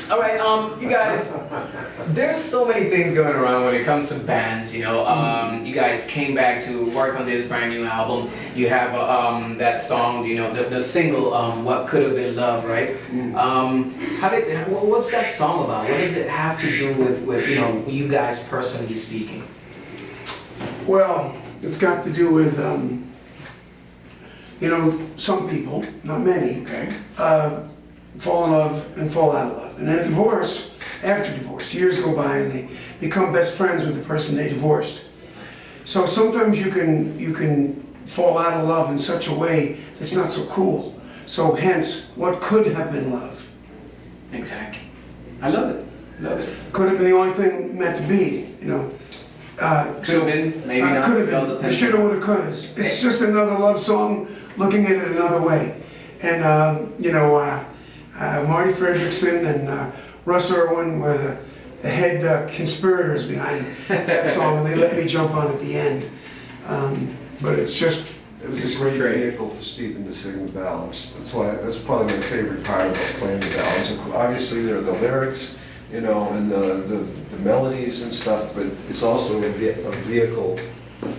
All right, you guys, there's so many things going around when it comes to bands, you know. You guys came back to work on this brand new album. You have that song, you know, the single, What Could Have Been Love, right? What's that song about? What does it have to do with you know, you guys personally speaking? Well, it's got to do with, you know, some people, not many, Okay. fall in love and fall out of love. And then divorce, after divorce, years go by and they become best friends with the person they divorced. So sometimes you can fall out of love in such a way that's not so cool. So hence, what could have been love? Exactly. I love it. Love it. Could have been the only thing meant to be, you know. Could have been, maybe not. Could have been. The shoulda, woulda, couldas. It's just another love song, looking at it another way. And you know, Marty Fredrickson and Russ Irwin were the head conspirators behind that song, and they let me jump on at the end. But it's just. It was a great vehicle for Stephen to sing the ballads. That's probably my favorite part about playing the ballads. Obviously, there are the lyrics, you know, and the melodies and stuff, but it's also a vehicle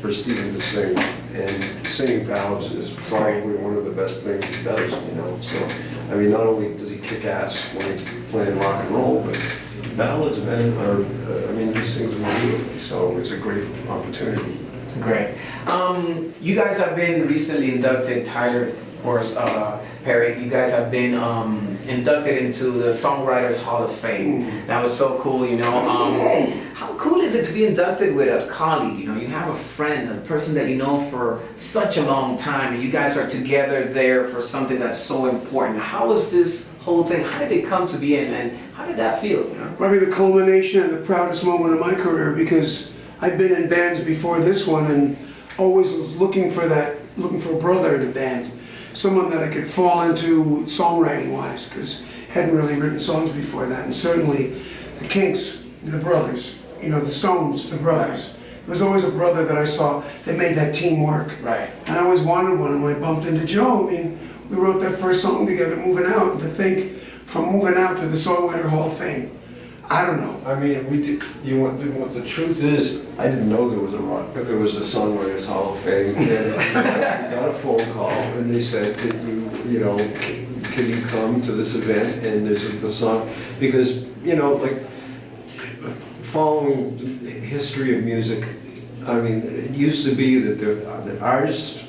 for Stephen to sing. And singing ballads is probably one of the best things he does, you know. So, I mean, not only does he kick ass when he's playing rock and roll, but ballads, man, I mean, he sings them beautifully. So it's a great opportunity. Great. You guys have been recently inducted, Tyler, of course, Perry, you guys have been inducted into the Songwriters Hall of Fame. That was so cool, you know. How cool is it to be inducted with a colleague? You know, you have a friend, a person that you know for such a long time, and you guys are together there for something that's so important. How was this whole thing? How did it come to be, and how did that feel? You know? Probably the culmination and the proudest moment of my career, because I've been in bands before this one and always was looking for a brother in a band. Someone that I could fall into songwriting-wise, because I hadn't really written songs before that. And certainly the Kinks, the brothers, you know, the Stones, the brothers. There was always a brother that I saw that made that team work. Right. And I always wanted one, and when I bumped into Joe, I mean, we wrote that first song together, Moving Out, and to think from Moving Out to the Songwriter Hall of Fame, I don't know. I mean, we did. What the truth is, I didn't know there was a Songwriters Hall of Fame. And I got a phone call, and they said that you know, can you come to this event? And there's the song, because you know, like following the history of music. I mean, it used to be that the artists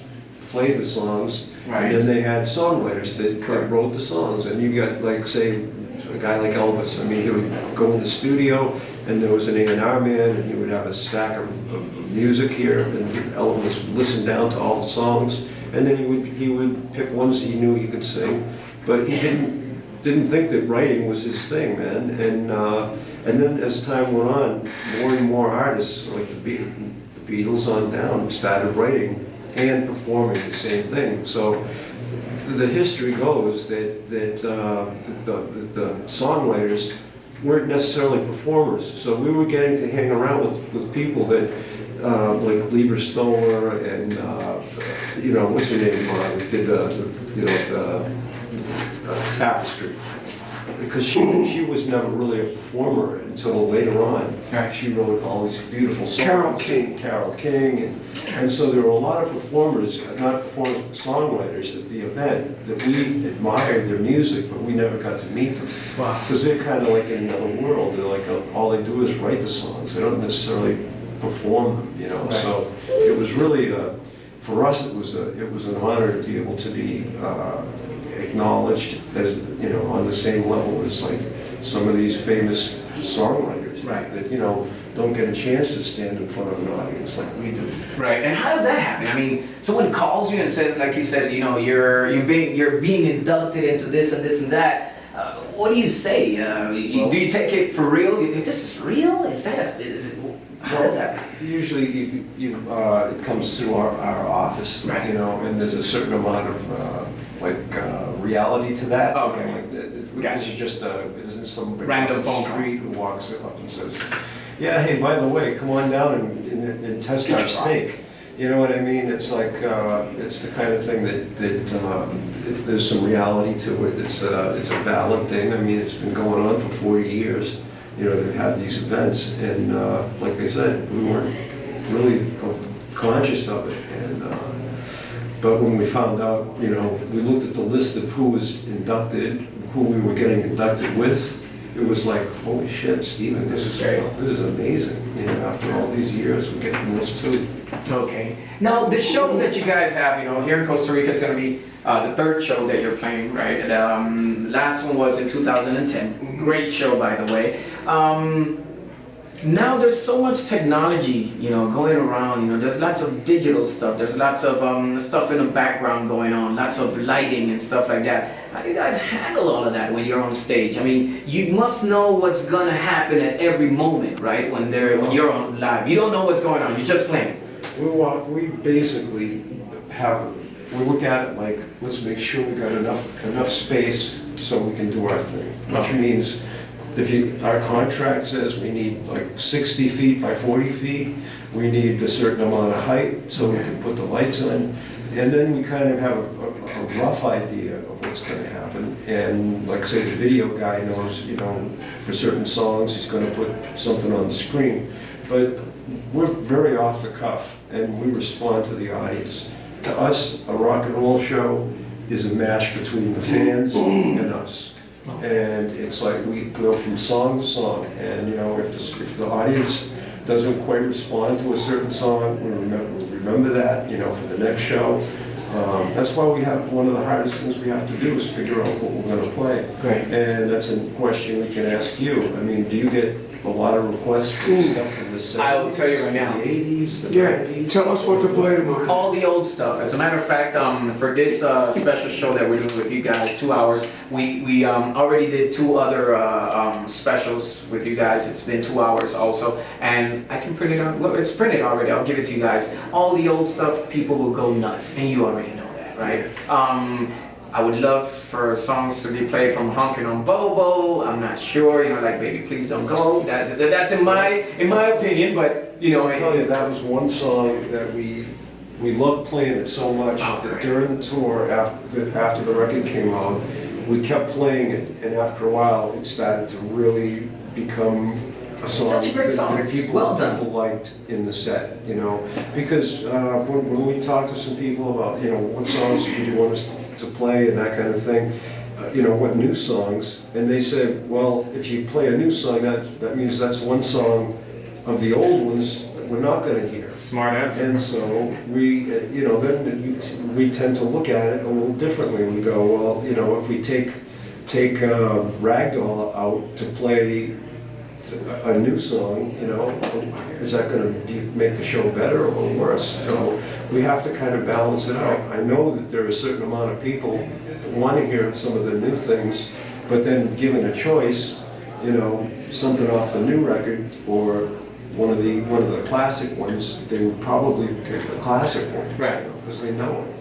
played the songs, right, and then they had songwriters that wrote the songs, and you got like say. A guy like Elvis, I mean, he would go in the studio and there was an A&R man and he would have a stack of music here and Elvis would listen down to all the songs and then he would pick ones he knew he could sing, but he didn't think that writing was his thing, man. And then as time went on, more and more artists like the Beatles on down started writing and performing the same thing. So the history goes that the songwriters weren't necessarily performers, so we were getting to hang around with people that like Lieber Stoller and you know, what's her name, did the Tapestry, because she was never really a performer until later on. Right. She wrote all these beautiful songs. Carole King, and so there were a lot of performers, not performers, songwriters at the event that we admired their music, but we never got to meet them. Wow. Because they're kind of like in another world. They're like all they do is write the songs. They don't necessarily perform them, you know. Right. So it was really for us. It was an honor to be able to be acknowledged as, you know, on the same level as like some of these famous songwriters, right, that you know don't get a chance to stand in front of an audience like we do. Right. And how does that happen? I mean, someone calls you and says, like you said, you know, you're being inducted into this and this and that. What do you say? Do you take it for real? This is real? How does that happen? Usually, it comes through our office, right, you know, and there's a certain amount of reality to that. Okay. This is just some random phone street who walks up and says, "Yeah, hey, by the way, come on down and test our steak." You know what I mean? It's like, it's the kind of thing there's some reality to it. It's a valid thing. I mean, it's been going on for 40 years. You know, they've had these events, and like I said, we weren't really conscious of it. And but when we found out, you know, we looked at the list of who was inducted, who we were getting inducted with. It was like, holy shit, Steven, this is amazing. You know, after all these years, we're getting this too. Okay. Now, the shows that you guys have, you know, here in Costa Rica is going to be the third show that you're playing, right? And, last one was in 2010. Great show, by the way. Now there's so much technology, you know, going around. You know, there's lots of digital stuff. There's lots of stuff in the background going on. Lots of lighting and stuff like that. How do you guys handle all of that when you're on stage? I mean, you must know what's gonna happen at every moment, right? When you're on live, you don't know what's going on. You're just playing. We basically we look at it like, let's make sure we got enough space so we can do our thing. Which means, our contract says we need like 60 feet by 40 feet, we need a certain amount of height so we can put the lights on, and then we kind of have a rough idea of what's going to happen. And like say the video guy knows, you know, for certain songs he's going to put something on the screen, but we're very off the cuff and we respond to the audience. To us, a rock and roll show is a match between the fans and us. And it's like we go from song to song, and you know, if the audience doesn't quite respond to a certain song, we remember that, you know, for the next show. That's why we have, one of the hardest things we have to do is figure out what we're going to play. Great. And that's a question we can ask you. I mean, do you get a lot of requests for stuff from the 70s? I will tell you right now. The 80s, the Yeah, 90s? tell us what to play tomorrow. All the old stuff. As a matter of fact, for this special show that we're doing with you guys, 2 hours, we already did 2 other specials with you guys. It's been 2 hours also, and I can print it out. Well, it's printed already. I'll give it to you guys. All the old stuff, people will go nuts, and you already know that, right? I would love for songs to be played from Honkin' on Bobo. I'm not sure, you know, like Baby Please Don't Go. That's in my opinion, but you know. I'll tell you, that was one song that we loved playing it so much that during the tour, after the record came out, we kept playing it, and after a while, it started to really become a song Such a great song. that people liked in the set, you know. Because when we talked to some people about, you know, what songs do you want us to play and that kind of thing, you know, what new songs, and they said, well, if you play a new song, that means that's one song of the old ones that we're not going to hear. Smart answer. And so we, you know, then we tend to look at it a little differently. We go, well, you know, if we take Ragdoll out to play a new song, you know, is that going to make the show better or worse? So we have to kind of balance it out. I know that there are a certain amount of people that want to hear some of the new things, but then given a choice, you know, something off the new record or one of the classic ones, they would probably pick the classic one, Right? Because they know it.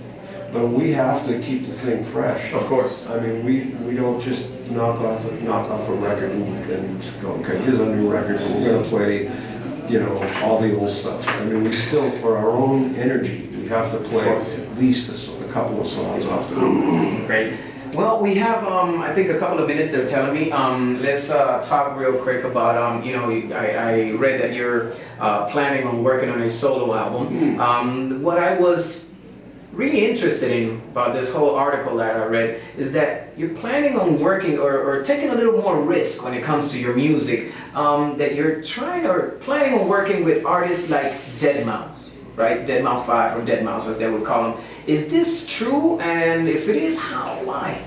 But we have to keep the thing fresh. Of course. I mean, we don't just knock off a record and just go, okay, here's a new record, and we're gonna play, you know, all the old stuff. I mean, we still, for our own energy, we have to play at least a couple of songs off the new. Great. Well, we have, I think, a couple of minutes they're telling me. Let's talk real quick about, you know, I read that you're planning on working on a solo album. What I was really interested in about this whole article that I read is that you're planning on working or taking a little more risk when it comes to your music, that you're planning on working with artists like Deadmau5, right? Deadmau5 or Deadmau5 as they would call them. Is this true? And if it is, how? Why?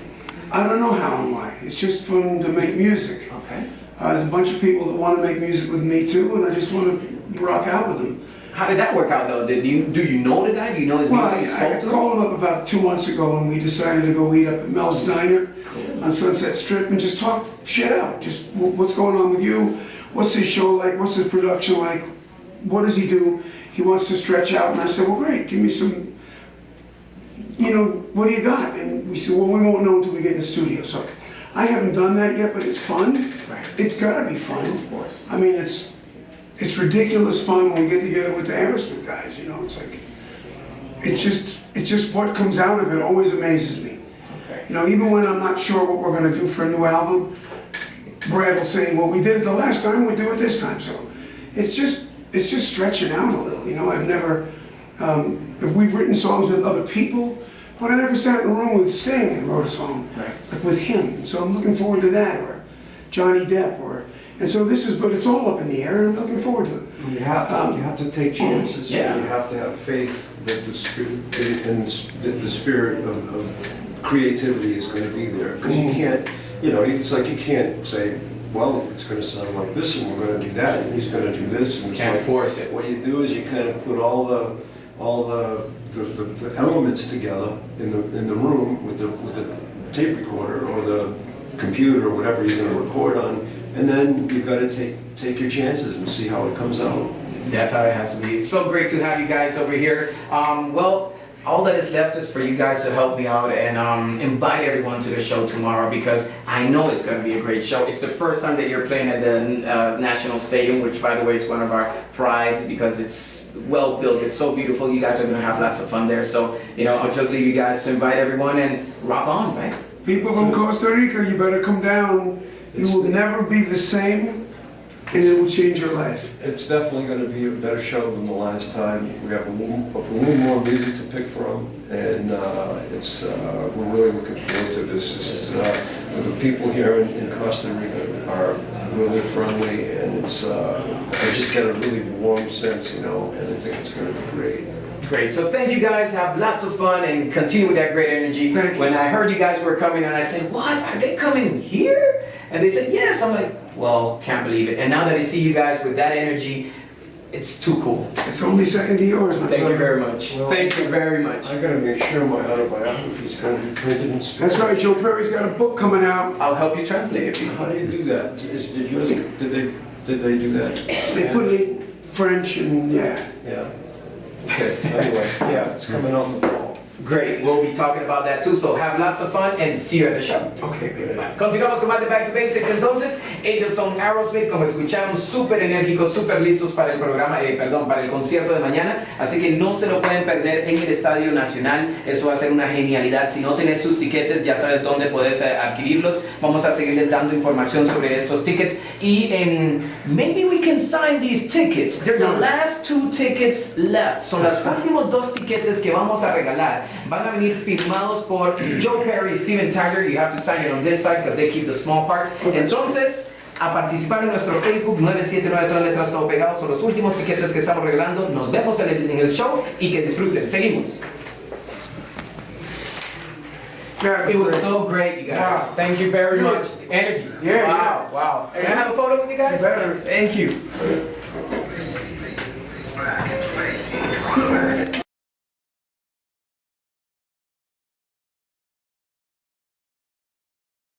I don't know how and why. It's just fun to make music. Okay. There's a bunch of people that want to make music with me too, and I just want to rock out with them. How did that work out though? Do you know the guy? Do you know his music? I called him up about 2 months ago, and we decided to go eat up at Mel's Diner on Sunset Strip and just talk shit out. Just what's going on with you? What's his show like? What's his production like? What does he do? He wants to stretch out, and I said, well, great, give me some, you know, what do you got? And we said, well, we won't know until we get in the studio. So I haven't done that yet, but it's fun. Right. It's got to be fun. Of course. I mean, it's ridiculous fun when we get together with the Aerosmith guys, you know. It's like, it's just what comes out of it always amazes me. Okay. You know, even when I'm not sure what we're gonna do for a new album, Brad will say, well, we did it the last time, we'll do it this time. So it's just stretching out a little, you know. I've never, we've written songs with other people, but I never sat in a room with Sting and wrote a song like with him. So I'm looking forward to that, or Johnny Depp, and so but it's all up in the air, and I'm looking forward to it. You have to take chances. Yeah. You have to have faith that the spirit of creativity is going to be there. Because you can't, you know, it's like you can't say, well, it's going to sound like this, and we're going to do that, and he's going to do this, and it's Can't like, force it. what you do is you kind of put all the elements together in the room with the tape recorder or the computer or whatever you're going to record on, and then you've got to take your chances and see how it comes out. That's how it has to be. It's so great to have you guys over here. Well, all that is left is for you guys to help me out and invite everyone to the show tomorrow, because I know it's going to be a great show. It's the first time that you're playing at the National Stadium, which, by the way, is one of our pride, because it's well built. It's so beautiful. You guys are going to have lots of fun there. So, you know, I'll just leave you guys to invite everyone and rock on, right? People from Costa Rica, you better come down. You will never be the same, and it will change your life. It's definitely going to be a better show than the last time. We have a little more music to pick from, and we're really looking forward to this. This is the people here in Costa Rica are really friendly, and I just get a really warm sense, you know, and I think it's going to be great. Great. So thank you guys. Have lots of fun and continue with that great energy. Thank you. When I heard you guys were coming, and I said, "What? Are they coming here?" And they said, "Yes." I'm like, well, can't believe it. And now that I see you guys with that energy, it's too cool. It's only second to yours, my Thank you brother. very much. Well, Thank you very much. I got to make sure my autobiography is going to be printed in Spanish. That's right, Joe Perry's got a book coming out. I'll help you translate if you. How do you do that? Did they do that? They put it in French and yeah. Yeah. Okay. Anyway, yeah, it's coming out in the fall. Great. We'll be talking about that too. So have lots of fun and see you at the show. Okay, baby. Continuamos con más de Back to Basics. Entonces, ellos son Aerosmith, como escucharon, súper enérgicos, súper listos para el programa, para el concierto de mañana. Así que no se lo pueden perder en el Estadio Nacional. Eso va a ser una genialidad. Si no tenés tus tiquetes, ya sabes dónde puedes adquirirlos. Vamos a seguirles dando información sobre estos tickets. Y maybe we can sign these tickets. They're the last 2 tickets left. Son los últimos 2 tiquetes que vamos a regalar. Van a venir firmados por Joe Perry y Steven Tyler. You have to sign it on this side because they keep the small part. Entonces, a participar en nuestro Facebook 979 todas letras todo pegado. Son los últimos tiquetes que estamos regalando. Nos vemos en el show y que disfruten. Seguimos. Yeah, It was so great, you guys. Wow. Thank you very much. Energy. Yeah, Wow, wow. Can I have a photo with you guys? You better. Thank you.